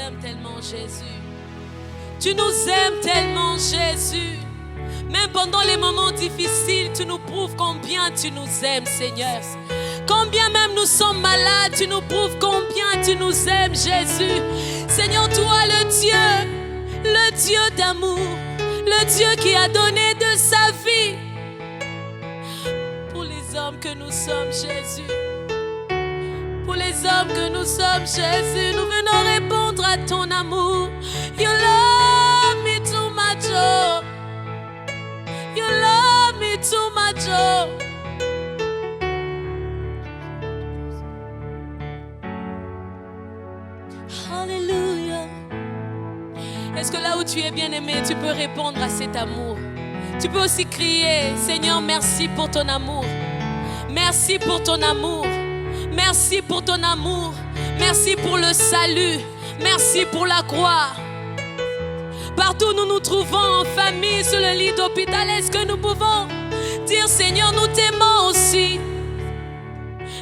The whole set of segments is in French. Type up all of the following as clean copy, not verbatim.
aimes tellement, Jésus. Tu nous aimes tellement, Jésus. Même pendant les moments difficiles, tu nous prouves combien tu nous aimes, Seigneur. Combien même nous sommes malades, tu nous prouves combien tu nous aimes, Jésus. Seigneur, toi le Dieu d'amour, le Dieu qui a donné de sa vie pour les hommes que nous sommes, Jésus. Pour les hommes que nous sommes, Jésus, nous venons répondre à ton amour. You love me too much, oh. You love me too much, oh. Hallelujah. Est-ce que là où tu es bien-aimé, tu peux répondre à cet amour? Tu peux aussi crier, Seigneur, merci pour ton amour. Merci pour ton amour. Merci pour ton amour. Merci pour le salut. Merci pour la croix. Partout où nous nous trouvons en famille, sur le lit d'hôpital, est-ce que nous pouvons dire, Seigneur, nous t'aimons aussi.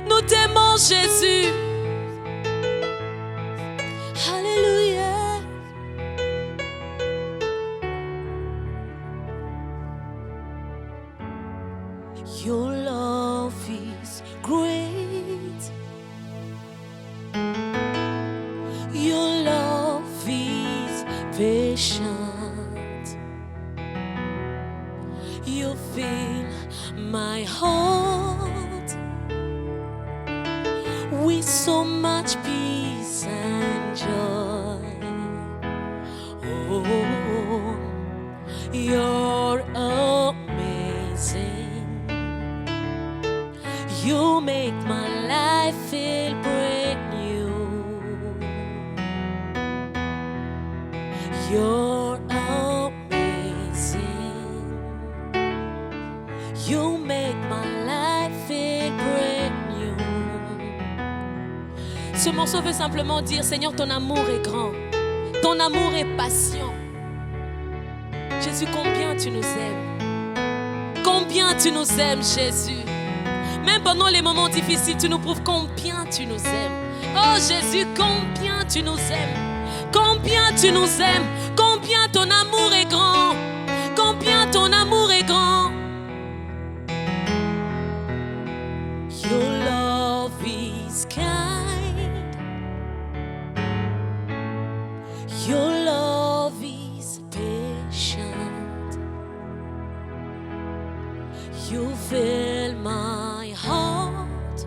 Nous t'aimons, Jésus. Alléluia. Your love is great. Your love is patient. You fill my heart with so much peace and joy. Oh, you're amazing. You make my life feel brand new. You're amazing. You make my life feel brand new. Ce morceau veut simplement dire, Seigneur, ton amour est grand. Ton amour est patient. Jésus, combien tu nous aimes. Combien tu nous aimes, Jésus. Même pendant les moments difficiles, tu nous prouves combien tu nous aimes. Oh Jésus, combien tu nous aimes. Combien tu nous aimes. Combien ton amour est grand. Combien ton amour est grand. Your love is kind. Your love is patient. You fill my heart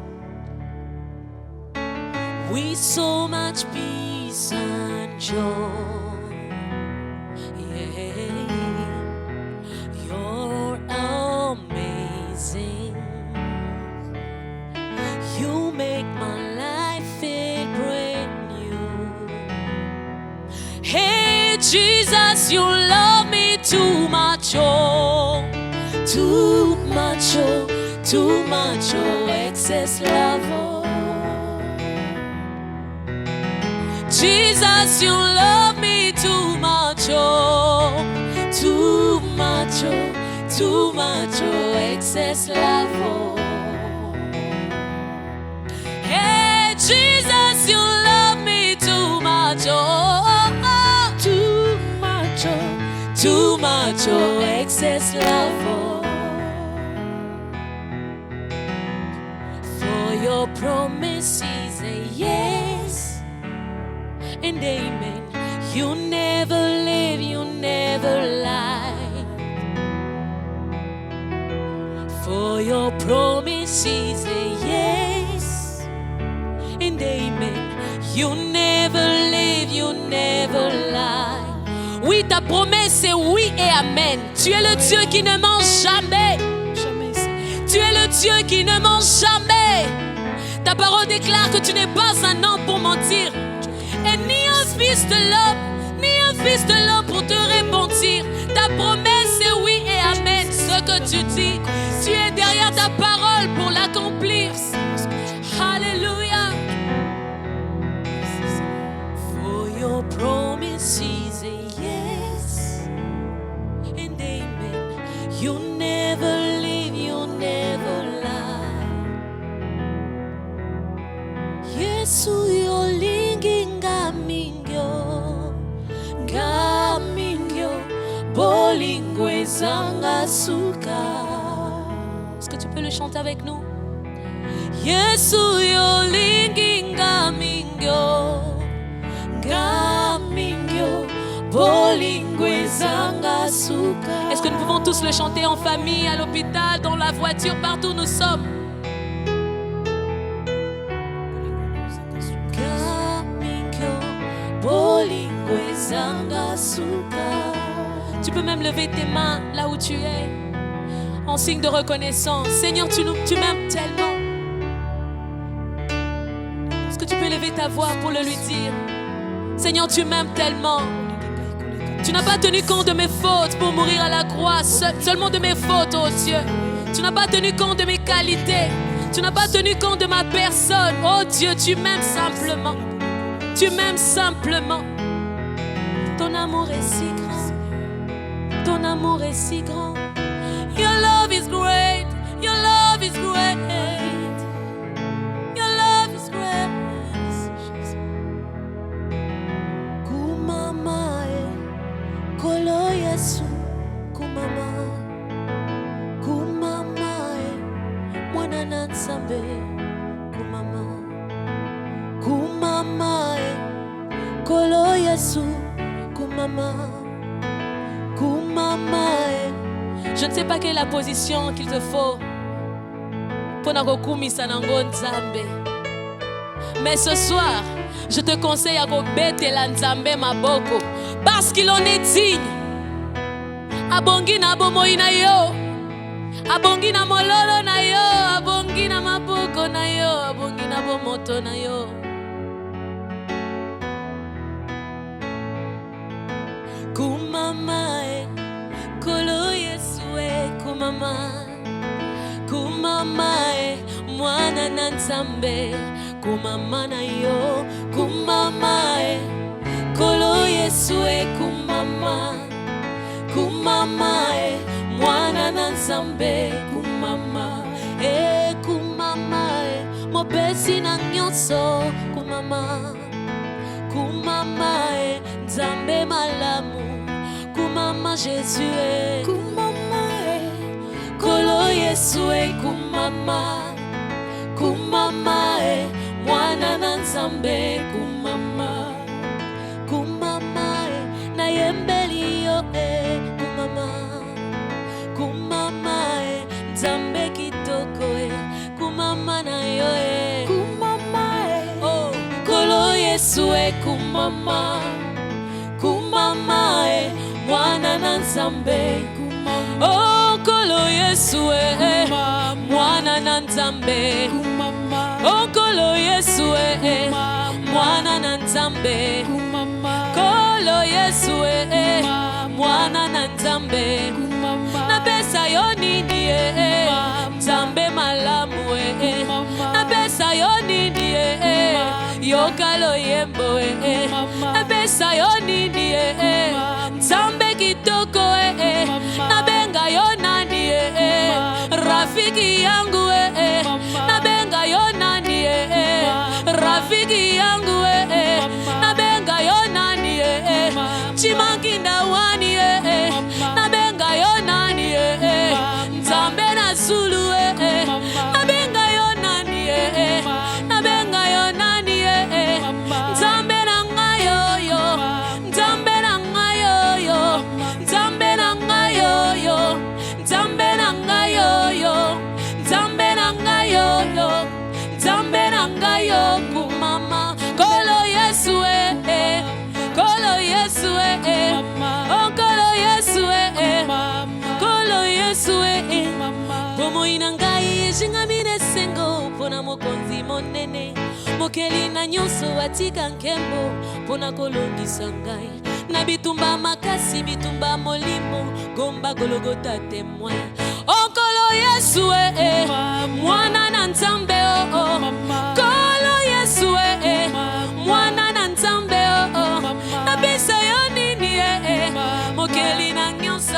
with so much peace and joy. Yeah, you're amazing. You make my life feel brand new. Hey Jesus, you love me too much, oh, too much, oh. Too much, oh, excess love, oh. Jesus, you love me too much, oh. Too much, oh, too much, oh, excess love, oh. Hey, Jesus, you love me too much, oh. Too much, oh, excess love, oh. Your promises are yes and amen. You never live, you never lie. For your promises are yes and amen. You never live, you never lie. Oui, ta promesse c'est oui et amen. Tu es le Dieu qui ne ment jamais. Tu es le Dieu qui ne ment jamais. Ta parole déclare que tu n'es pas un homme pour mentir. Et ni un fils de l'homme, ni un fils de l'homme pour te repentir. Ta promesse est oui et amen. Ce que tu dis, tu es derrière ta parole pour l'accomplir. Hallelujah. For your promises are yes and amen. You never leave, you never lie. Yesu yolingi ngamingo. bolingwe zanga suka. Est-ce que tu peux le chanter avec nous? Yesu yolingi ngamingyo, ngamingyo bolingwe zanga suka. Est-ce que nous pouvons tous le chanter en famille, à l'hôpital, dans la voiture, partout où nous sommes? Tu peux même lever tes mains là où tu es, en signe de reconnaissance. Seigneur, tu m'aimes tellement. Est-ce que tu peux lever ta voix pour le lui dire? Seigneur, tu m'aimes tellement. Tu n'as pas tenu compte de mes fautes pour mourir à la croix, seulement de mes fautes, oh Dieu. Tu n'as pas tenu compte de mes qualités. Tu n'as pas tenu compte de ma personne. Oh Dieu, tu m'aimes simplement. Tu m'aimes simplement. Ton amour est si grand. Ton amour est si grand. Your love is great. Your love is great. Your love is great. Kumama kolo Yesu. Kumama. Kumama mwana na Nzambe. Kumama. Kumama kolo Yesu. Kumama, kumama. Je ne sais pas quelle est la position qu'il te faut pour nakokumisa nango Nzambe. Mais ce soir, je te conseille à kobetela Nzambe maboko parce qu'il en est digne. Abongi na bomoi na yo, abongi na mololo na yo, abongi na maboko na yo, abongi na bomoto na yo. Kumama kolo Yesu kumama. Kumama mwana na Nzambe. Kumama na yo. Kumama kolo Yesu kumama. Kumama mwana na Nzambe. Kumama kumama mopesi na nyonso. Kumama. Kumama Nzambe malamu. Kumama Jésus kumama kolo Yesu kumama. Kumama mwana na Nzambe. Kumama. Kumama na yembeli yo kumama. Kumama Nzambe kitoko kumama na yo kumama oh kolo Yesu kumama. Kumama mwana na Nzambe. Oh kolo Yesu mwana na Nzambe. Oh kolo Yesu mwana na Nzambe. Kolo Yesu mwana na Nzambe. Na pesa yo nini Nzambe malamu na pesa yo nini yo kalo yembo na pesa yo nini Nzambe kitoko na benga yo nani rafiki yangu na benga yo nani rafiki yangu na benga yo nani chimanginda wani na benga yo nani Nzambe na Zulu na benga yo nani na benga yo nani Nzambe na ngayo yo Nzambe na ngayo yo Nzambe na ngayo yo Nzambe na ngayo yo Nzambe na ngayo yo Nzambe na ngayo kumama kolo Yesu kolo Yesu oh kolo Yesu kolo Yesu pomo inangai jingamine sengo pona mokonzi monene mokeli na nyonso atika nkembo pona kolongisa ngai na bitumba makasi bitumba molimo gomba gologota témoin oh kolo Yesu mwana na Nzambe oh kolo Yesu mwana na Nzambe oh na bisa yo nini mokeli na nyonso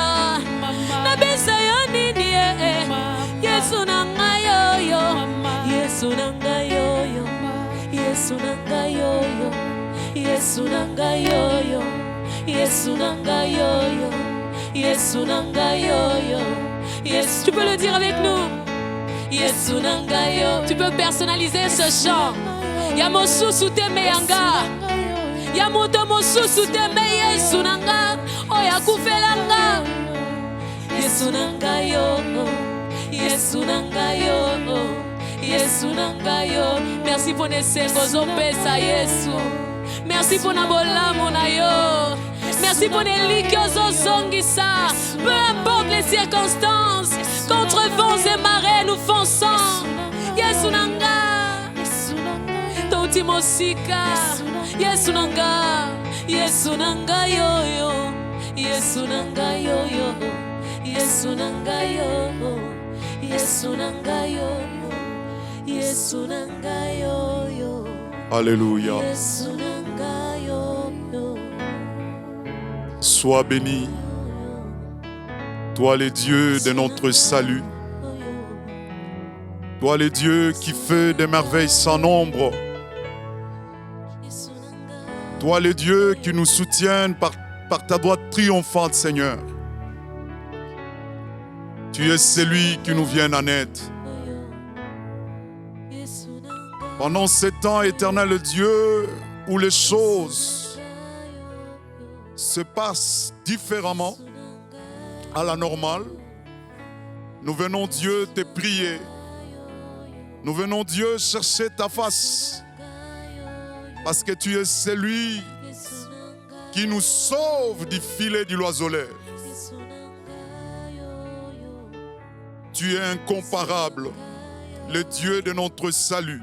na bisa yo nini Yesu na ngayo yo Yesu na ngayo yo Yesu na ngayo yo Yesu na ngayo yo Yesu na ngayo yo Yesu nanga yo. Yes, tu peux le dire avec nous. Yesu nanga yo. Tu peux personnaliser ce chant. Yamosusu teme yanga. Yamoto mosusu teme Yesu nanga. Oya kufelanga. Yesu nanga yo. Yesu nanga yo. Yesu nanga yo. Merci pour les sengozo pesa Yesu. Merci pour na bolamu na yo. Merci pour les likyozo zongisa. Peu importe les circonstances, contre vents et marées nous fonçons. Yesu nanga. Toti mosika. Yesu nanga. Yesu nanga yo. Yesu nanga yo. Yesu nanga yo. Yesu nanga yo. Yesu nanga yo. Alléluia. Yesu nanga yo. Sois béni, toi le Dieu de notre salut, toi le Dieu qui fait des merveilles sans nombre, toi le Dieu qui nous soutient par ta droite triomphante, Seigneur. Tu es celui qui nous vient en aide. Pendant ce temps éternel, Dieu, où les choses se passent différemment à la normale, nous venons, Dieu, te prier. Nous venons, Dieu, chercher ta face. Parce que tu es celui qui nous sauve du filet du l'oiseleur. Tu es incomparable, le Dieu de notre salut.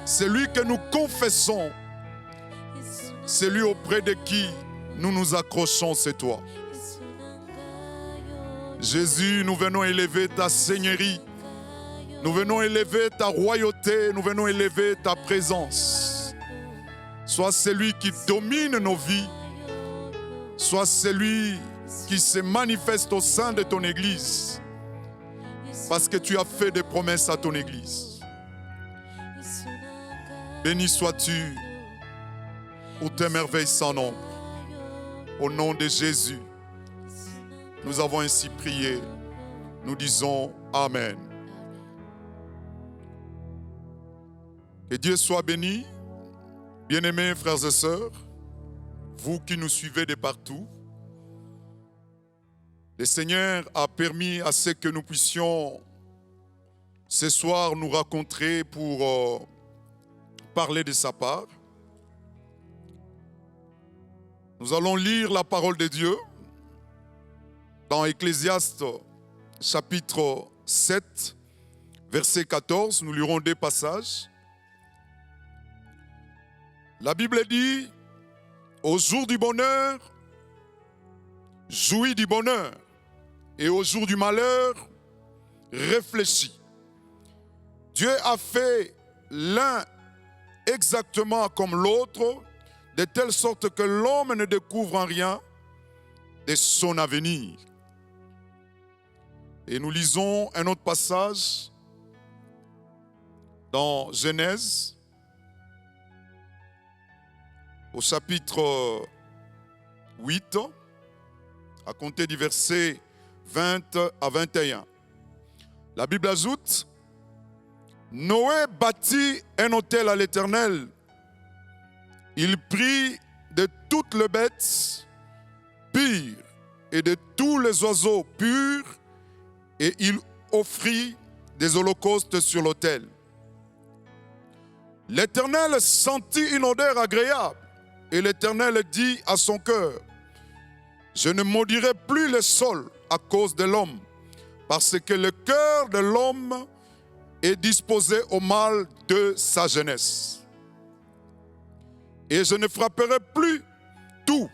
Celui que nous confessons, celui auprès de qui nous nous accrochons, c'est toi. Jésus, nous venons élever ta seigneurie. Nous venons élever ta royauté. Nous venons élever ta présence. Sois celui qui domine nos vies. Sois celui qui se manifeste au sein de ton Église. Parce que tu as fait des promesses à ton Église. Béni sois-tu pour tes merveilles sans nombre. Au nom de Jésus, nous avons ainsi prié. Nous disons Amen. Que Dieu soit béni. Bien-aimés frères et sœurs, vous qui nous suivez de partout, le Seigneur a permis à ce que nous puissions ce soir nous rencontrer pour parler de sa part. Nous allons lire la parole de Dieu dans Ecclésiaste chapitre 7, verset 14. Nous lirons deux passages. La Bible dit, au jour du bonheur, jouis du bonheur, et au jour du malheur, réfléchis. Dieu a fait l'un exactement comme l'autre, de telle sorte que l'homme ne découvre en rien de son avenir. Et nous lisons un autre passage dans Genèse, au chapitre 8, à compter du verset 20 à 21. La Bible ajoute, Noé bâtit un autel à l'Éternel. Il prit de toutes les bêtes pures et de tous les oiseaux purs et il offrit des holocaustes sur l'autel. L'Éternel sentit une odeur agréable et l'Éternel dit à son cœur, je ne maudirai plus le sol à cause de l'homme, parce que le cœur de l'homme est disposé au mal de sa jeunesse. Et je ne frapperai plus tout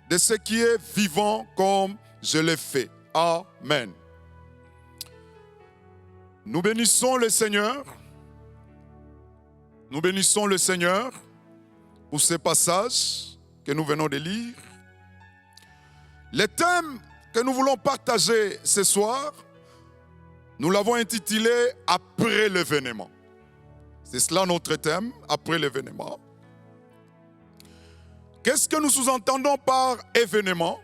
de ce qui est vivant comme je l'ai fait. Amen. Nous bénissons le Seigneur. Nous bénissons le Seigneur pour ces passages que nous venons de lire. Le thème que nous voulons partager ce soir, nous l'avons intitulé « Après l'événement ». C'est cela notre thème, « Après l'événement ». Qu'est-ce que nous sous-entendons par événement?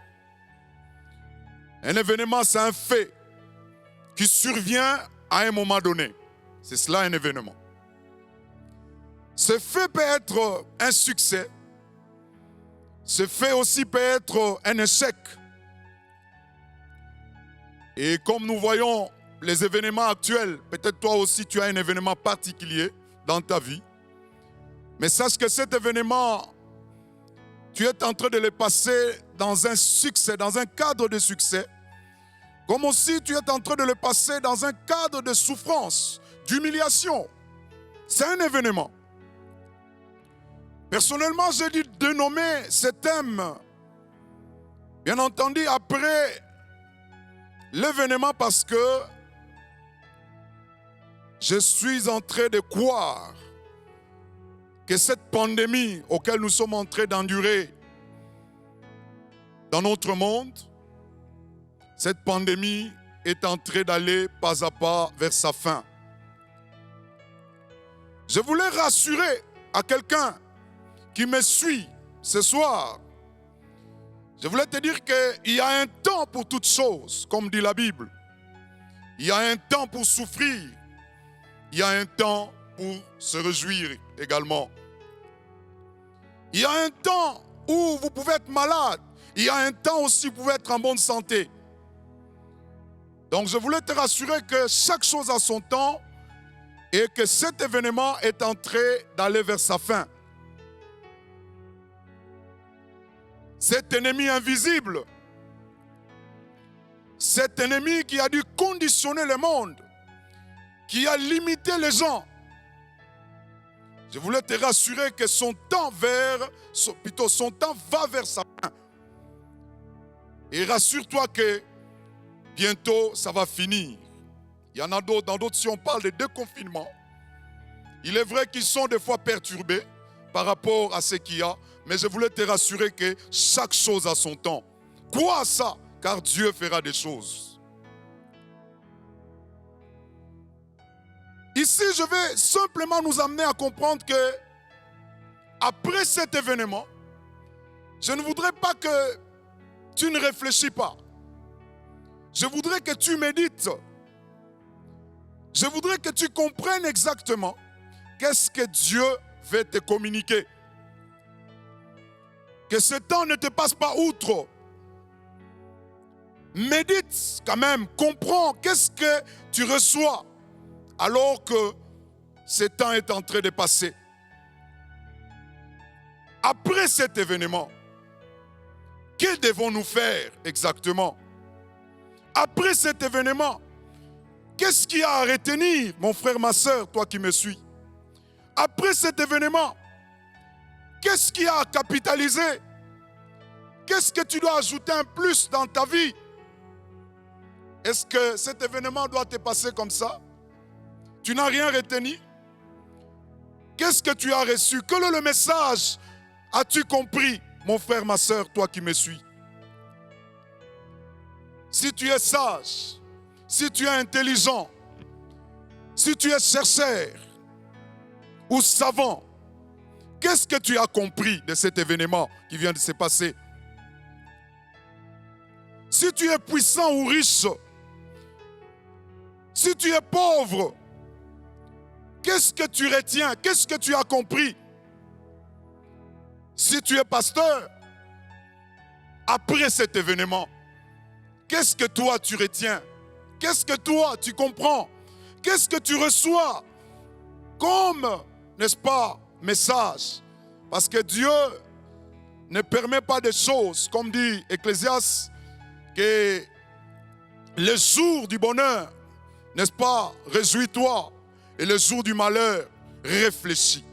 Un événement, c'est un fait qui survient à un moment donné. C'est cela un événement. Ce fait peut être un succès. Ce fait aussi peut être un échec. Et comme nous voyons les événements actuels, peut-être toi aussi tu as un événement particulier dans ta vie. Mais sache que cet événement, tu es en train de le passer dans un succès, dans un cadre de succès. Comme aussi tu es en train de le passer dans un cadre de souffrance, d'humiliation. C'est un événement. Personnellement, j'ai dû dénommer ce thème, bien entendu, après l'événement parce que je suis en train de croire que cette pandémie auquel nous sommes en train d'endurer dans notre monde, cette pandémie est en train d'aller pas à pas vers sa fin. Je voulais rassurer à quelqu'un qui me suit ce soir. Je voulais te dire qu'il y a un temps pour toutes choses, comme dit la Bible. Il y a un temps pour souffrir. Il y a un temps pour se réjouir également. Il y a un temps où vous pouvez être malade. Il y a un temps aussi où vous pouvez être en bonne santé. Donc je voulais te rassurer que chaque chose a son temps et que cet événement est en train d'aller vers sa fin. Cet ennemi invisible, cet ennemi qui a dû conditionner le monde, qui a limité les gens, je voulais te rassurer que son temps va vers sa fin. Et rassure-toi que bientôt ça va finir. Il y en a d'autres, dans d'autres, si on parle de déconfinement, il est vrai qu'ils sont des fois perturbés par rapport à ce qu'il y a, mais je voulais te rassurer que chaque chose a son temps. Crois à ça, car Dieu fera des choses. Ici, je vais simplement nous amener à comprendre que après cet événement, je ne voudrais pas que tu ne réfléchis pas. Je voudrais que tu médites. Je voudrais que tu comprennes exactement qu'est-ce que Dieu veut te communiquer. Que ce temps ne te passe pas outre. Médite quand même, comprends qu'est-ce que tu reçois alors que ce temps est en train de passer. Après cet événement, que devons-nous faire exactement? Après cet événement, qu'est-ce qu'il y a à retenir, mon frère, ma soeur, toi qui me suis? Après cet événement, qu'est-ce qu'il y a à capitaliser? Qu'est-ce que tu dois ajouter un plus dans ta vie? Est-ce que cet événement doit te passer comme ça? Tu n'as rien retenu? Qu'est-ce que tu as reçu? Quel est le message? As-tu compris, mon frère, ma soeur, toi qui me suis? Si tu es sage, si tu es intelligent, si tu es chercheur ou savant, qu'est-ce que tu as compris de cet événement qui vient de se passer? Si tu es puissant ou riche, si tu es pauvre, qu'est-ce que tu retiens? Qu'est-ce que tu as compris? Si tu es pasteur, après cet événement, qu'est-ce que toi tu retiens? Qu'est-ce que toi tu comprends? Qu'est-ce que tu reçois comme, n'est-ce pas, message? Parce que Dieu ne permet pas de choses, comme dit Ecclésiaste, que le jour du bonheur, n'est-ce pas, réjouis-toi, et le jour du malheur, réfléchis.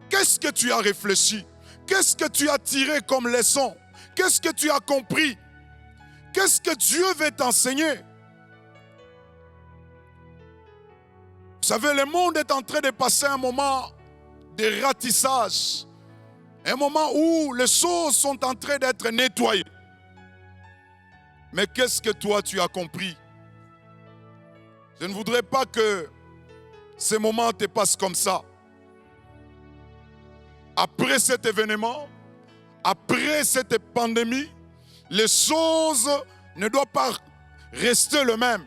Qu'est-ce que tu as réfléchi? Qu'est-ce que tu as tiré comme leçon? Qu'est-ce que tu as compris? Qu'est-ce que Dieu veut t'enseigner? Vous savez, le monde est en train de passer un moment de ratissage. Un moment où les choses sont en train d'être nettoyées. Mais qu'est-ce que toi tu as compris? Je ne voudrais pas que ces moments te passent comme ça. Après cet événement, après cette pandémie, les choses ne doivent pas rester les mêmes.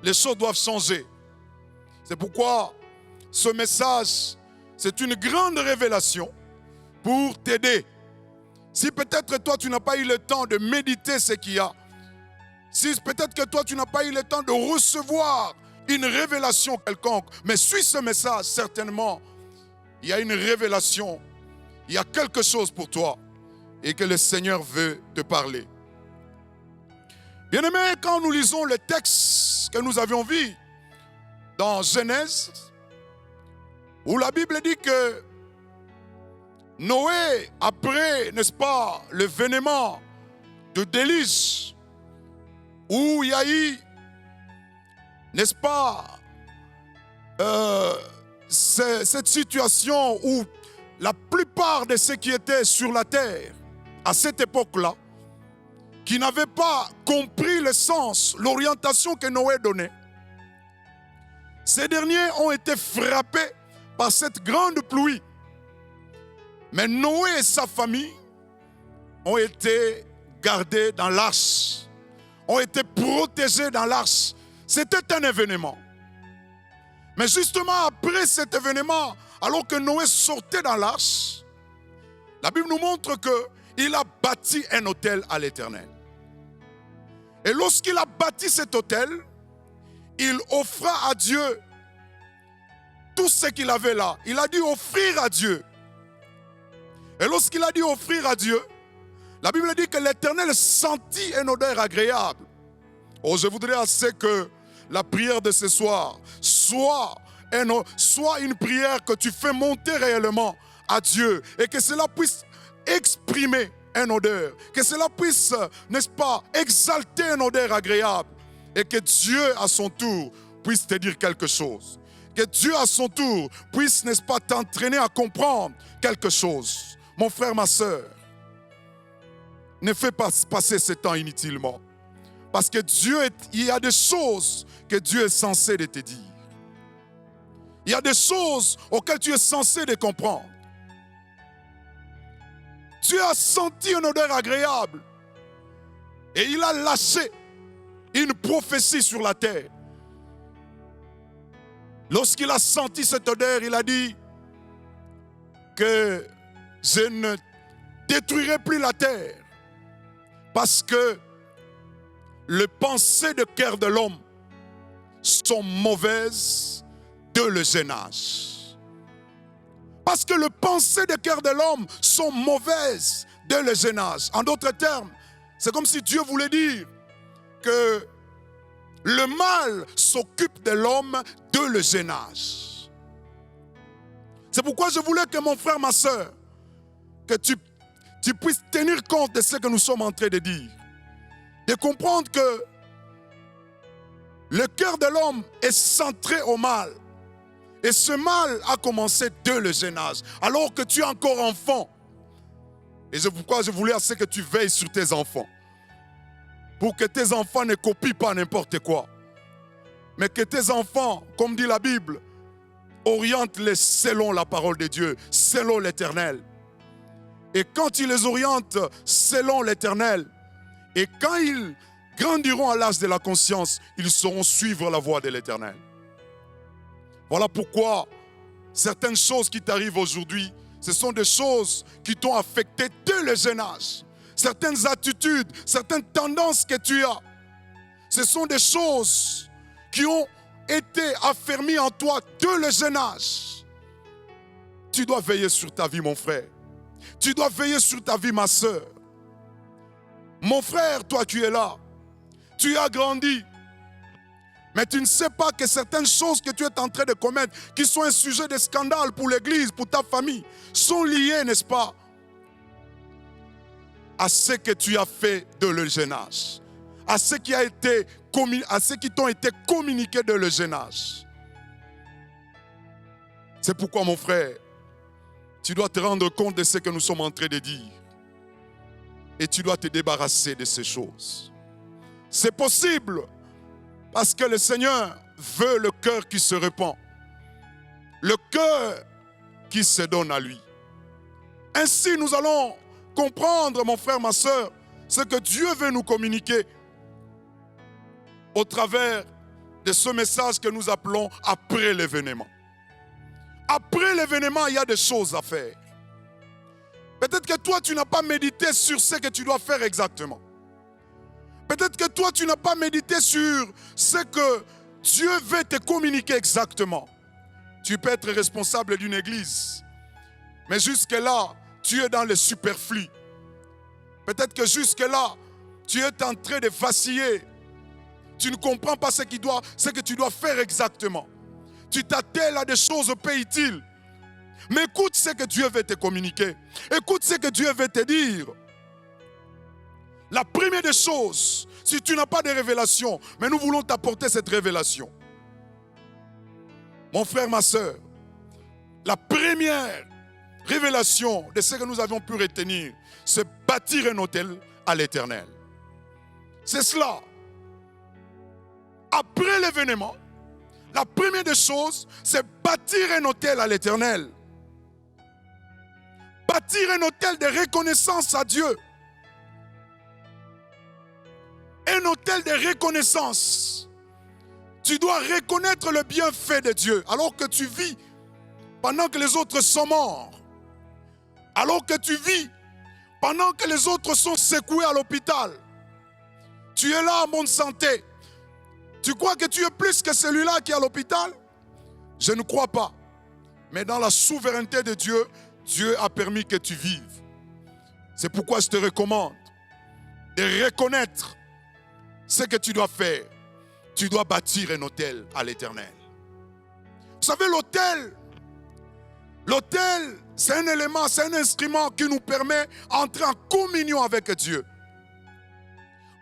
Les choses doivent changer. C'est pourquoi ce message, c'est une grande révélation pour t'aider. Si peut-être toi, tu n'as pas eu le temps de méditer ce qu'il y a, si peut-être que toi, tu n'as pas eu le temps de recevoir une révélation quelconque, mais suis ce message, certainement, il y a une révélation, il y a quelque chose pour toi et que le Seigneur veut te parler. Bien-aimés, quand nous lisons le texte que nous avions vu dans Genèse, où la Bible dit que Noé, après, n'est-ce pas, le vénement de déluge, où il y a eu, n'est-ce pas, cette situation où la plupart de ceux qui étaient sur la terre à cette époque-là, qui n'avaient pas compris le sens, l'orientation que Noé donnait, ces derniers ont été frappés par cette grande pluie. Mais Noé et sa famille ont été gardés dans l'arche, ont été protégés dans l'arche. C'était un événement. Mais justement après cet événement, alors que Noé sortait dans l'arche, la Bible nous montre qu'il a bâti un autel à l'Éternel. Et lorsqu'il a bâti cet autel, il offra à Dieu tout ce qu'il avait là. Il a dû offrir à Dieu. Et lorsqu'il a dû offrir à Dieu, la Bible dit que l'Éternel sentit une odeur agréable. Oh, je voudrais assez que la prière de ce soir soit une prière que tu fais monter réellement à Dieu et que cela puisse exprimer une odeur, que cela puisse, n'est-ce pas, exalter une odeur agréable et que Dieu à son tour puisse te dire quelque chose. Que Dieu à son tour puisse, n'est-ce pas, t'entraîner à comprendre quelque chose. Mon frère, ma soeur, ne fais pas passer ce temps inutilement. Parce que il y a des choses que Dieu est censé de te dire. Il y a des choses auxquelles tu es censé de comprendre. Dieu a senti une odeur agréable et il a lâché une prophétie sur la terre. Lorsqu'il a senti cette odeur, il a dit que je ne détruirai plus la terre parce que les pensées de cœur de l'homme sont mauvaises de le jeune âge. Parce que les pensées de cœur de l'homme sont mauvaises de le jeune âge. En d'autres termes, c'est comme si Dieu voulait dire que le mal s'occupe de l'homme de le jeune âge. C'est pourquoi je voulais que mon frère, ma soeur, que tu puisses tenir compte de ce que nous sommes en train de dire. De comprendre que le cœur de l'homme est centré au mal. Et ce mal a commencé dès le jeune âge, alors que tu es encore enfant. Et c'est pourquoi je voulais assez que tu veilles sur tes enfants. Pour que tes enfants ne copient pas n'importe quoi. Mais que tes enfants, comme dit la Bible, orientent-les selon la parole de Dieu, selon l'Éternel. Et quand ils les orientent selon l'Éternel, et quand ils grandiront à l'âge de la conscience, ils sauront suivre la voie de l'Éternel. Voilà pourquoi certaines choses qui t'arrivent aujourd'hui, ce sont des choses qui t'ont affecté dès le jeune âge. Certaines attitudes, certaines tendances que tu as, ce sont des choses qui ont été affermies en toi dès le jeune âge. Tu dois veiller sur ta vie, mon frère. Tu dois veiller sur ta vie, ma soeur. Mon frère, toi tu es là. Tu as grandi. Mais tu ne sais pas que certaines choses que tu es en train de commettre, qui sont un sujet de scandale pour l'église, pour ta famille, sont liées, n'est-ce pas, à ce que tu as fait de le jeune âge, à ce qui t'ont été communiqués de le jeune âge. C'est pourquoi, mon frère, tu dois te rendre compte de ce que nous sommes en train de dire. Et tu dois te débarrasser de ces choses. C'est possible. Parce que le Seigneur veut le cœur qui se répand. Le cœur qui se donne à lui. Ainsi, nous allons comprendre, mon frère, ma soeur, ce que Dieu veut nous communiquer au travers de ce message que nous appelons après l'événement. Après l'événement, il y a des choses à faire. Peut-être que toi, tu n'as pas médité sur ce que tu dois faire exactement. Peut-être que toi, tu n'as pas médité sur ce que Dieu veut te communiquer exactement. Tu peux être responsable d'une église, mais jusque-là, tu es dans le superflu. Peut-être que jusque-là, tu es en train de vaciller. Tu ne comprends pas ce que tu dois faire exactement. Tu t'attelles à des choses peu utiles. Mais écoute ce que Dieu veut te communiquer. Écoute ce que Dieu veut te dire. La première des choses, si tu n'as pas de révélation, mais nous voulons t'apporter cette révélation. Mon frère, ma soeur, la première révélation de ce que nous avions pu retenir, c'est bâtir un autel à l'Éternel. C'est cela. Après l'événement, la première des choses, c'est bâtir un autel à l'Éternel. Bâtir un autel de reconnaissance à Dieu. Un autel de reconnaissance. Tu dois reconnaître le bienfait de Dieu alors que tu vis pendant que les autres sont morts. Alors que tu vis pendant que les autres sont secoués à l'hôpital. Tu es là en bonne santé. Tu crois que tu es plus que celui-là qui est à l'hôpital? Je ne crois pas. Mais dans la souveraineté de Dieu, Dieu a permis que tu vives. C'est pourquoi je te recommande de reconnaître ce que tu dois faire. Tu dois bâtir un autel à l'Éternel. Vous savez, l'autel, c'est un élément, c'est un instrument qui nous permet d'entrer en communion avec Dieu.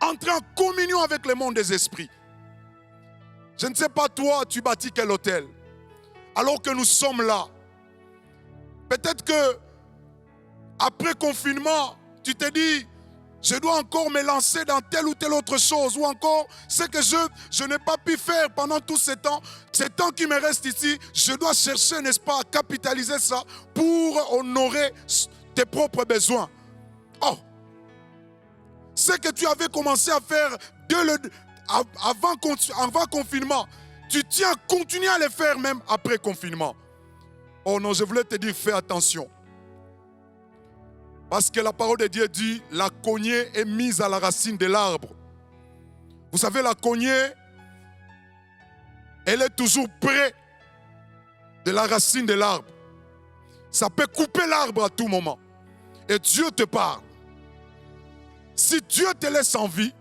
Entrer en communion avec le monde des esprits. Je ne sais pas toi, tu bâtis quel hôtel. Alors que nous sommes là. Peut-être que après confinement, tu te dis, je dois encore me lancer dans telle ou telle autre chose. Ou encore, ce que je n'ai pas pu faire pendant tout ce temps qui me reste ici, je dois chercher, n'est-ce pas, à capitaliser ça pour honorer tes propres besoins. Oh! Ce que tu avais commencé à faire avant confinement, tu tiens à continuer à le faire même après confinement. Oh non, je voulais te dire, fais attention. Parce que la parole de Dieu dit, la cognée est mise à la racine de l'arbre. Vous savez, la cognée, elle est toujours près de la racine de l'arbre. Ça peut couper l'arbre à tout moment. Et Dieu te parle. Si Dieu te laisse en vie,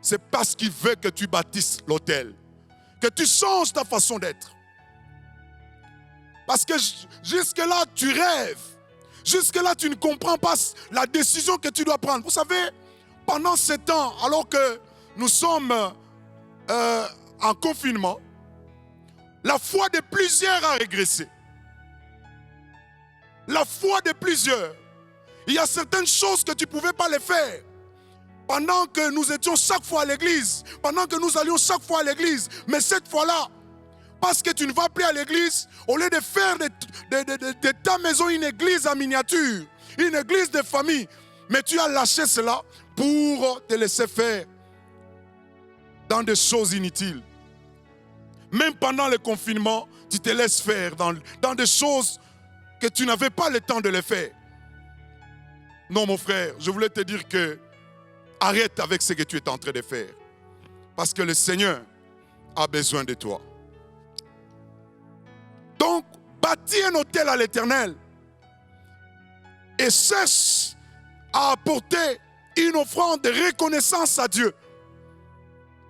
c'est parce qu'il veut que tu bâtisses l'autel. Que tu changes ta façon d'être. Parce que jusque-là, tu rêves. Jusque-là, tu ne comprends pas la décision que tu dois prendre. Vous savez, pendant ce temps, alors que nous sommes en confinement, la foi de plusieurs a régressé. La foi de plusieurs. Il y a certaines choses que tu ne pouvais pas les faire. Pendant que nous étions chaque fois à l'église, pendant que nous allions chaque fois à l'église, mais cette fois-là, parce que tu ne vas plus à l'église, au lieu de faire de ta maison une église en miniature, une église de famille, mais tu as lâché cela pour te laisser faire dans des choses inutiles. Même pendant le confinement, tu te laisses faire dans des choses que tu n'avais pas le temps de les faire. Non, mon frère, je voulais te dire que arrête avec ce que tu es en train de faire. Parce que le Seigneur a besoin de toi. Donc, bâtis un autel à l'Éternel et cherche à apporter une offrande de reconnaissance à Dieu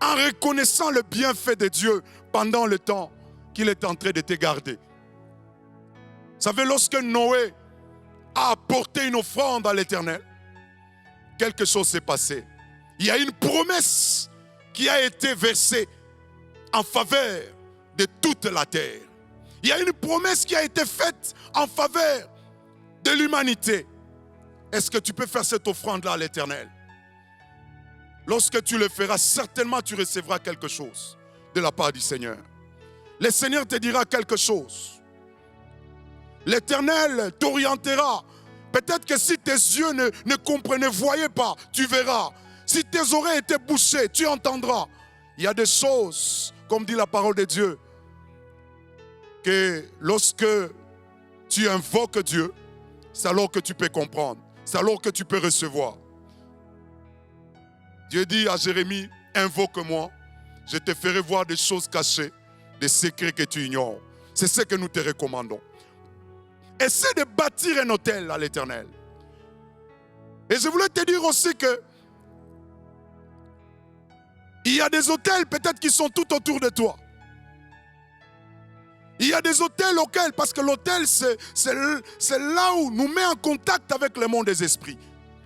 en reconnaissant le bienfait de Dieu pendant le temps qu'il est en train de te garder. Vous savez, lorsque Noé a apporté une offrande à l'Éternel, quelque chose s'est passé. Il y a une promesse qui a été versée en faveur de toute la terre. Il y a une promesse qui a été faite en faveur de l'humanité. Est-ce que tu peux faire cette offrande-là à l'Éternel? Lorsque tu le feras, certainement tu recevras quelque chose de la part du Seigneur. Le Seigneur te dira quelque chose. L'Éternel t'orientera Peut-être que si tes yeux ne comprenaient, ne voyaient pas, tu verras. Si tes oreilles étaient bouchées, tu entendras. Il y a des choses, comme dit la parole de Dieu, que lorsque tu invoques Dieu, c'est alors que tu peux comprendre. C'est alors que tu peux recevoir. Dieu dit à Jérémie, invoque-moi, je te ferai voir des choses cachées, des secrets que tu ignores. C'est ce que nous te recommandons. Essaie de bâtir un hôtel à l'Éternel. Et je voulais te dire aussi que il y a des hôtels peut-être qui sont tout autour de toi. Il y a des hôtels auxquels, parce que l'hôtel c'est là où nous met en contact avec le monde des esprits.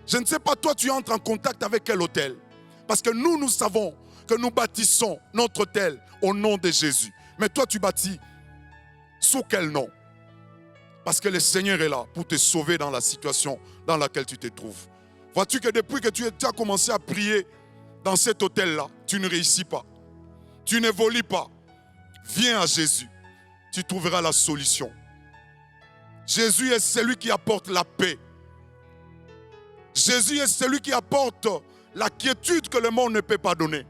Je ne sais pas, toi tu entres en contact avec quel hôtel. Parce que nous savons que nous bâtissons notre hôtel au nom de Jésus. Mais toi tu bâtis sous quel nom? Parce que le Seigneur est là pour te sauver dans la situation dans laquelle tu te trouves. Vois-tu que depuis que tu as commencé à prier dans cet hôtel-là, tu ne réussis pas. Tu n'évolues pas. Viens à Jésus. Tu trouveras la solution. Jésus est celui qui apporte la paix. Jésus est celui qui apporte la quiétude que le monde ne peut pas donner.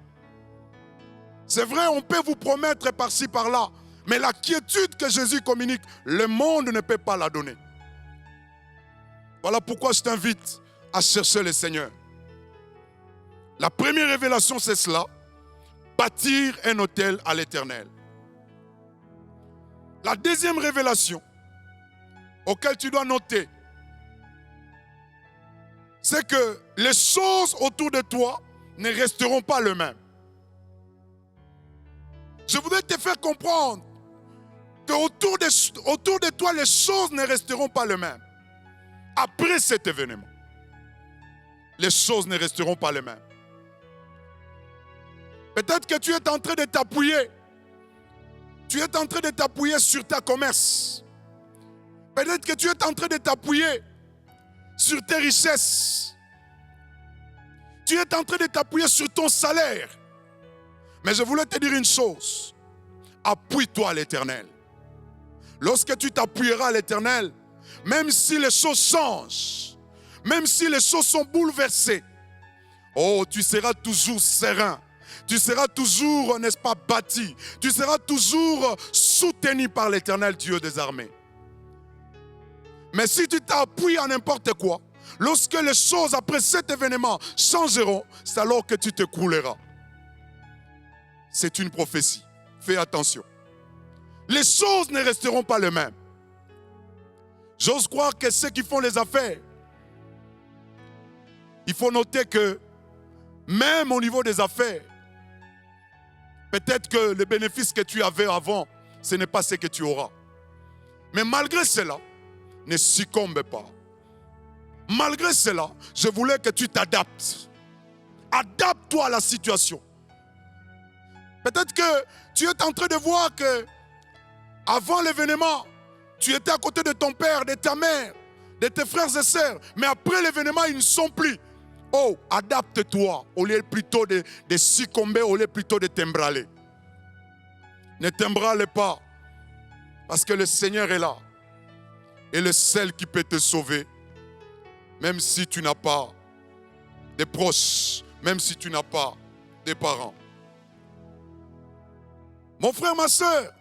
C'est vrai, on peut vous promettre par-ci, par-là, mais la quiétude que Jésus communique, le monde ne peut pas la donner. Voilà pourquoi je t'invite à chercher le Seigneur. La première révélation, c'est cela. Bâtir un hôtel à l'Éternel. La deuxième révélation, auquel tu dois noter, c'est que les choses autour de toi ne resteront pas les mêmes. Je voudrais te faire comprendre qu'autour de toi, les choses ne resteront pas les mêmes. Après cet événement, les choses ne resteront pas les mêmes. Peut-être que tu es en train de t'appuyer. Tu es en train de t'appuyer sur ta commerce. Peut-être que tu es en train de t'appuyer sur tes richesses. Tu es en train de t'appuyer sur ton salaire. Mais je voulais te dire une chose. Appuie-toi à l'Éternel. Lorsque tu t'appuieras à l'Éternel, même si les choses changent, même si les choses sont bouleversées, oh, tu seras toujours serein. Tu seras toujours, n'est-ce pas, bâti. Tu seras toujours soutenu par l'Éternel Dieu des armées. Mais si tu t'appuies à n'importe quoi, lorsque les choses après cet événement changeront, c'est alors que tu te couleras. C'est une prophétie. Fais attention. Les choses ne resteront pas les mêmes. J'ose croire que ceux qui font les affaires, il faut noter que même au niveau des affaires, peut-être que le bénéfice que tu avais avant, ce n'est pas ce que tu auras. Mais malgré cela, ne succombe pas. Malgré cela, je voulais que tu t'adaptes. Adapte-toi à la situation. Peut-être que tu es en train de voir que avant l'événement, tu étais à côté de ton père, de ta mère, de tes frères et sœurs. Mais après l'événement, ils ne sont plus. Oh, adapte-toi au lieu plutôt de succomber, au lieu plutôt de t'embraler. Ne t'embrale pas, parce que le Seigneur est là. Et le seul qui peut te sauver, même si tu n'as pas de proches, même si tu n'as pas de parents. Mon frère, ma soeur,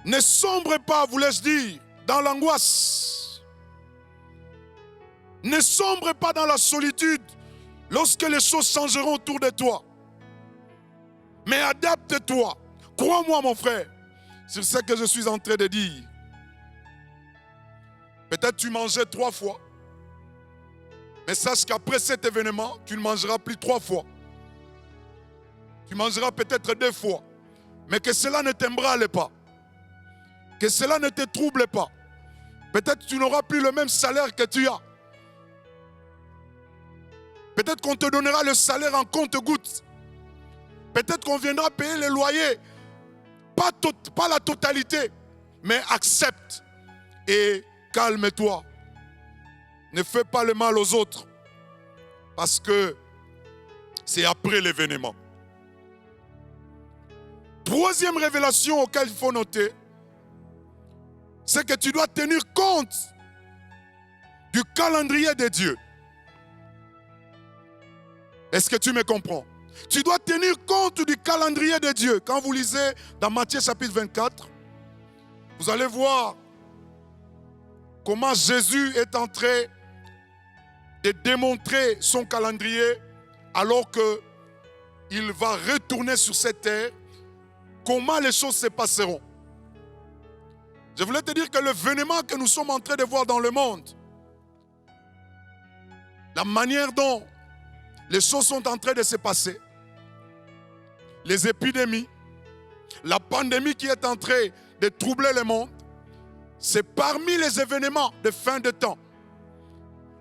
ne sombre pas, voulais-je dire, dans l'angoisse. Ne sombre pas dans la solitude lorsque les choses changeront autour de toi. Mais adapte-toi. Crois-moi, mon frère, sur ce que je suis en train de dire. Peut-être tu mangeais 3 fois. Mais sache qu'après cet événement, tu ne mangeras plus 3 fois. Tu mangeras peut-être 2 fois. Mais que cela ne t'embrale pas. Que cela ne te trouble pas. Peut-être tu n'auras plus le même salaire que tu as. Peut-être qu'on te donnera le salaire en compte-gouttes. Peut-être qu'on viendra payer le loyer. Pas la totalité, mais accepte. Et calme-toi. Ne fais pas le mal aux autres. Parce que c'est après l'événement. Troisième révélation auquel il faut noter, c'est que tu dois tenir compte du calendrier de Dieu. Est-ce que tu me comprends? Tu dois tenir compte du calendrier de Dieu. Quand vous lisez dans Matthieu chapitre 24, vous allez voir comment Jésus est en train de démontrer son calendrier alors qu'il va retourner sur cette terre. Comment les choses se passeront? Je voulais te dire que l'événement que nous sommes en train de voir dans le monde, la manière dont les choses sont en train de se passer, les épidémies, la pandémie qui est en train de troubler le monde, c'est parmi les événements de fin de temps.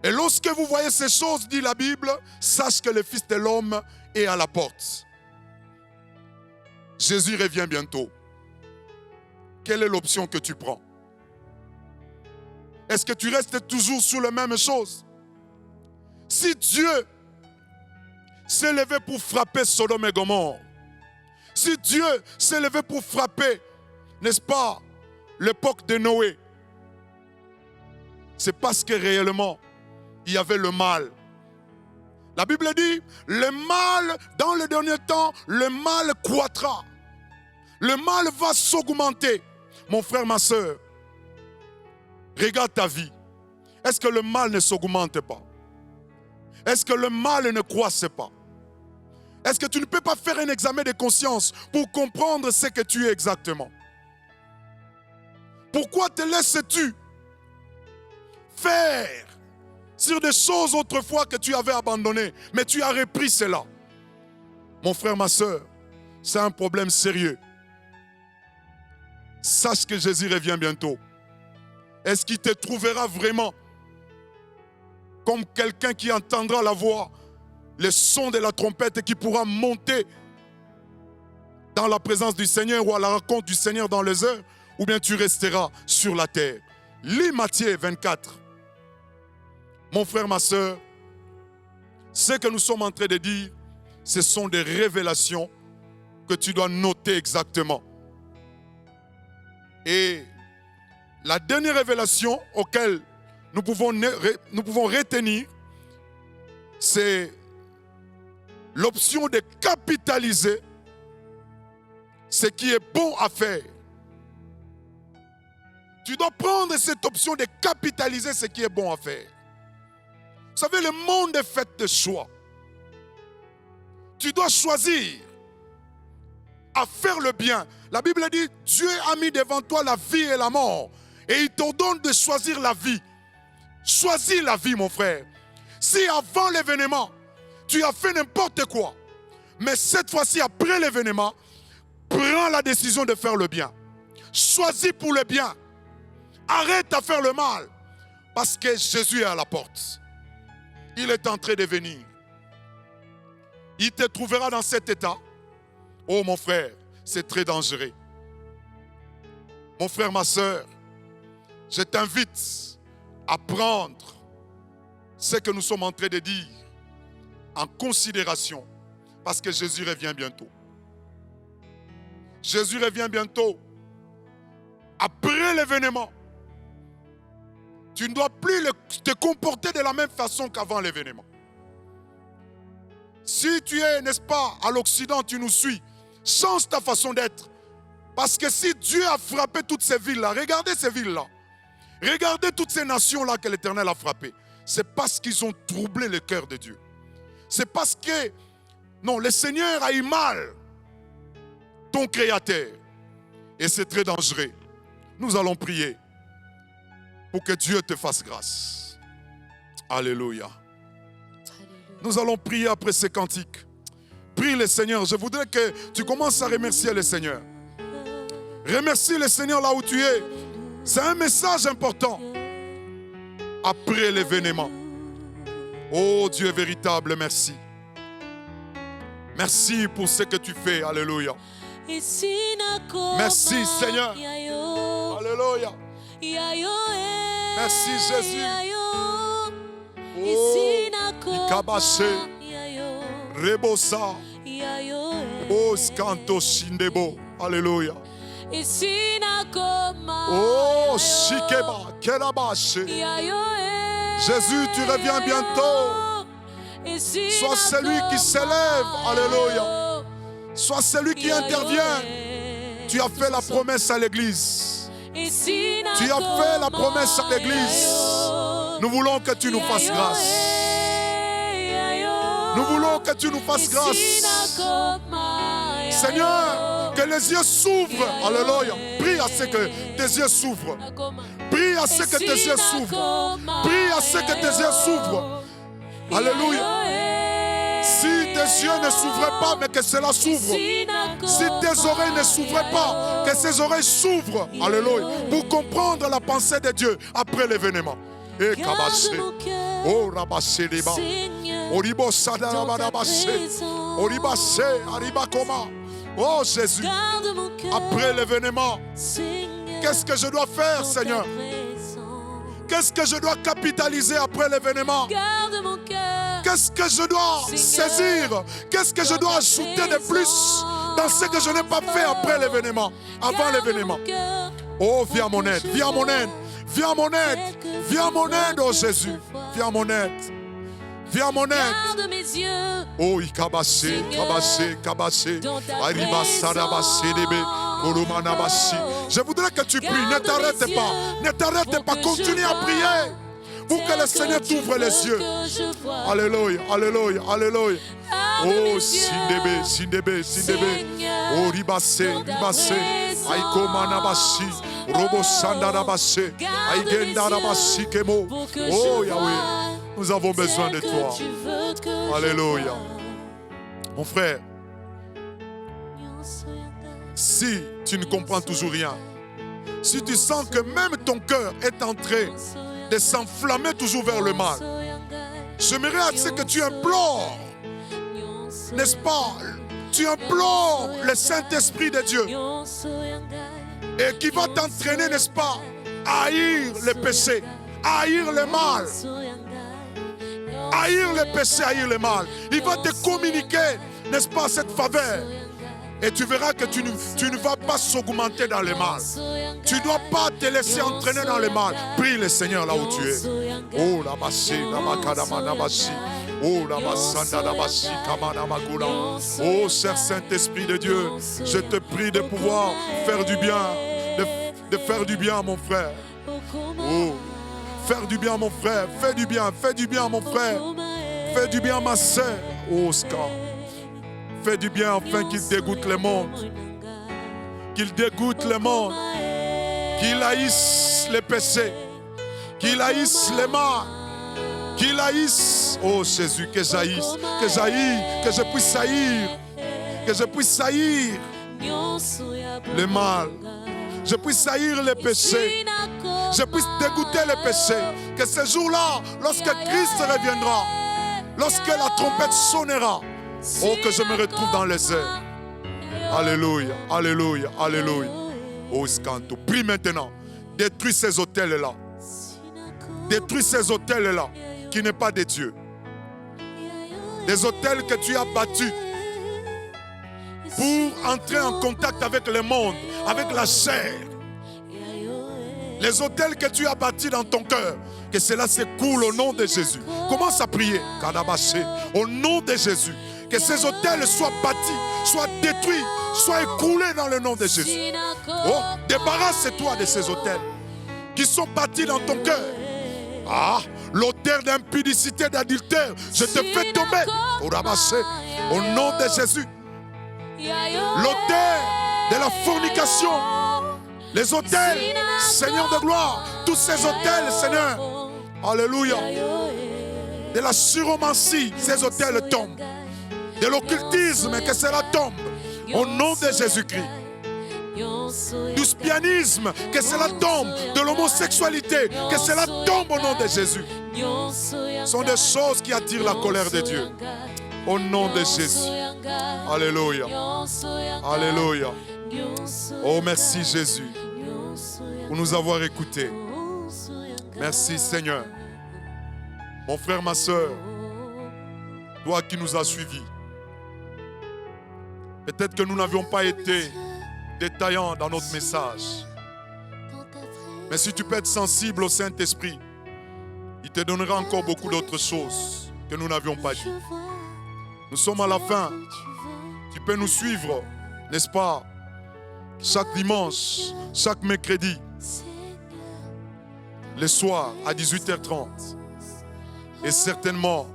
Et lorsque vous voyez ces choses, dit la Bible, sache que le Fils de l'homme est à la porte. Jésus revient bientôt. Quelle est l'option que tu prends? Est-ce que tu restes toujours sur les mêmes choses? Si Dieu s'est levé pour frapper Sodome et Gomorrhe, si Dieu s'est levé pour frapper, n'est-ce pas, l'époque de Noé, c'est parce que réellement, il y avait le mal. La Bible dit, le mal, dans le dernier temps, le mal croîtra. Le mal va s'augmenter. Mon frère, ma soeur, regarde ta vie. Est-ce que le mal ne s'augmente pas? Est-ce que le mal ne croisse pas? Est-ce que tu ne peux pas faire un examen de conscience pour comprendre ce que tu es exactement? Pourquoi te laisses-tu faire sur des choses autrefois que tu avais abandonnées, mais tu as repris cela? Mon frère, ma soeur, c'est un problème sérieux. Sache que Jésus revient bientôt. Est-ce qu'il te trouvera vraiment comme quelqu'un qui entendra la voix, le son de la trompette et qui pourra monter dans la présence du Seigneur ou à la rencontre du Seigneur dans les heures, ou bien tu resteras sur la terre? Lis Matthieu 24. Mon frère, ma soeur, ce que nous sommes en train de dire, ce sont des révélations que tu dois noter exactement. Et la dernière révélation auquel nous pouvons retenir, c'est l'option de capitaliser ce qui est bon à faire. Tu dois prendre cette option de capitaliser ce qui est bon à faire. Vous savez, le monde est fait de choix. Tu dois choisir à faire le bien. La Bible dit, Dieu a mis devant toi la vie et la mort. Et il t'ordonne de choisir la vie. Choisis la vie, mon frère. Si avant l'événement, tu as fait n'importe quoi, mais cette fois-ci, après l'événement, prends la décision de faire le bien. Choisis pour le bien. Arrête à faire le mal. Parce que Jésus est à la porte. Il est en train de venir. Il te trouvera dans cet état. Oh mon frère, c'est très dangereux. Mon frère, ma soeur, je t'invite à prendre ce que nous sommes en train de dire en considération, parce que Jésus revient bientôt. Jésus revient bientôt. Après l'événement, tu ne dois plus te comporter de la même façon qu'avant l'événement. Si tu es, n'est-ce pas, à l'Occident, tu nous suis, change ta façon d'être. Parce que si Dieu a frappé toutes ces villes-là, regardez ces villes-là, regardez toutes ces nations-là que l'Éternel a frappées, c'est parce qu'ils ont troublé le cœur de Dieu. C'est parce que, non, le Seigneur a eu mal, ton Créateur. Et c'est très dangereux. Nous allons prier pour que Dieu te fasse grâce. Alléluia. Nous allons prier après ces cantiques. Prie le Seigneur. Je voudrais que tu commences à remercier le Seigneur. Remercie le Seigneur là où tu es. C'est un message important. Après l'événement. Oh Dieu véritable, merci. Merci pour ce que tu fais. Alléluia. Merci Seigneur. Alléluia. Merci Jésus. Oh, Ikabache, Rebosa, Oh, Skanto Shindebo. Alléluia. Oh, Shikeba, Kerabache, Jésus, tu reviens bientôt. Sois celui qui s'élève. Alléluia. Sois celui qui intervient. Tu as fait la promesse à l'église. Tu as fait la promesse à l'église. Nous voulons que tu nous fasses grâce. Nous voulons que tu nous fasses grâce. Seigneur, que les yeux s'ouvrent. Alléluia. Prie à ce que tes yeux s'ouvrent. Prie à ce que tes yeux s'ouvrent. Prie à ce que tes yeux s'ouvrent. Alléluia. Si tes yeux ne s'ouvraient pas, mais que cela s'ouvre. Si tes oreilles ne s'ouvraient pas, que ces oreilles s'ouvrent. Alléluia. Pour comprendre la pensée de Dieu après l'événement. Et kabassé. Oh rabassé les bas. Oribo sadarabassé. Oribassé. Aribakoma. Oh Jésus. Après l'événement. Qu'est-ce que je dois faire, Seigneur? Qu'est-ce que je dois capitaliser après l'événement? Qu'est-ce que je dois saisir? Qu'est-ce que je dois ajouter de plus dans ce que je n'ai pas fait après l'événement, avant l'événement? Oh, viens à mon aide, viens à mon aide, viens à mon aide, viens à mon aide, oh Jésus, viens à mon aide. Viens à mon aide. Oh, ikabassé, kabassé, kabassé. Arriba sarabassé, débé. Je voudrais que tu pries, ne t'arrête pas, ne t'arrête pas, continue à prier pour que le Seigneur t'ouvre les yeux. Alléluia, alléluia, alléluia. Oh, sindébé, sindébé, sindébé. Oh, ribassé, ribassé. Aïko manabashi, robo sandarabassé. Aïgendarabashi kemo. Oh, Yahweh, nous avons besoin de toi. Alléluia. Mon frère, si tu ne comprends toujours rien, si tu sens que même ton cœur est en train de s'enflammer toujours vers le mal, j'aimerais à ce que tu implores, n'est-ce pas? Tu implores le Saint-Esprit de Dieu et qui va t'entraîner, n'est-ce pas, à haïr le péché, à haïr le mal, haïr le péché, haïr le mal. Il va te communiquer, n'est-ce pas, cette faveur. Et tu verras que tu ne vas pas s'augmenter dans le mal. Tu ne dois pas te laisser entraîner dans le mal. Prie le Seigneur là où tu es. Oh, la basse, la makadama, la basse. Oh, la bassanda, la basse, kamana magula. Oh, cher Saint-Esprit de Dieu, je te prie de pouvoir faire du bien. De faire du bien, mon frère. Oh, faire du bien, mon frère. Fais du bien, fais du bien, mon frère. Fais du bien, ma sœur. Oh, Scar. Fais du bien afin qu'il dégoûte le monde. Qu'il dégoûte le monde. Qu'il haïsse les péchés. Qu'il haïsse les mal. Qu'il haïsse. Oh Jésus, que j'haïsse. Que j'haïsse. Que je puisse haïr. Que je puisse haïr le mal. Je puisse haïr les péchés. Je puisse dégoûter les péchés. Que ce jour-là, lorsque Christ reviendra, lorsque la trompette sonnera, oh, que je me retrouve dans les airs. Alléluia, alléluia, alléluia. Oh, Scanto, prie maintenant. Détruis ces hôtels-là. Détruis ces hôtels-là qui n'est pas de Dieu. Des hôtels que tu as bâtis pour entrer en contact avec le monde, avec la chair. Les hôtels que tu as bâtis dans ton cœur, que cela s'écoule au nom de Jésus. Commence à prier, Kadabaché, au nom de Jésus. Que ces hôtels soient bâtis, soient détruits, soient écoulés dans le nom de Jésus. Oh, débarrasse-toi de ces hôtels qui sont bâtis dans ton cœur. Ah, l'autel d'impudicité, d'adultère, je te fais tomber. Au nom de Jésus. L'autel de la fornication. Les hôtels, Seigneur de gloire. Tous ces hôtels, Seigneur. Alléluia. De la chiromancie, ces hôtels tombent. De l'occultisme, que cela tombe. Au nom de Jésus-Christ. Du spianisme, que cela tombe. De l'homosexualité, que cela tombe au nom de Jésus. Ce sont des choses qui attirent la colère de Dieu. Au nom de Jésus. Alléluia. Alléluia. Oh, merci Jésus pour nous avoir écoutés. Merci Seigneur. Mon frère, ma soeur, toi qui nous as suivis, peut-être que nous n'avions pas été détaillants dans notre message. Mais si tu peux être sensible au Saint-Esprit, Il te donnera encore beaucoup d'autres choses que nous n'avions pas dit. Nous sommes à la fin. Tu peux nous suivre, n'est-ce pas? Chaque dimanche, chaque mercredi, le soir à 18h30. Et certainement,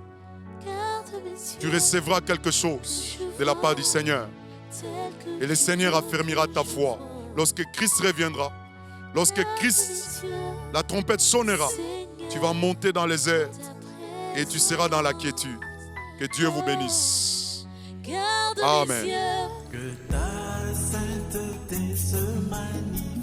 tu recevras quelque chose de la part du Seigneur. Et le Seigneur affermira ta foi. Lorsque Christ reviendra, lorsque Christ, la trompette sonnera, tu vas monter dans les airs et tu seras dans la quiétude. Que Dieu vous bénisse. Amen. Que ta sainteté se manifeste.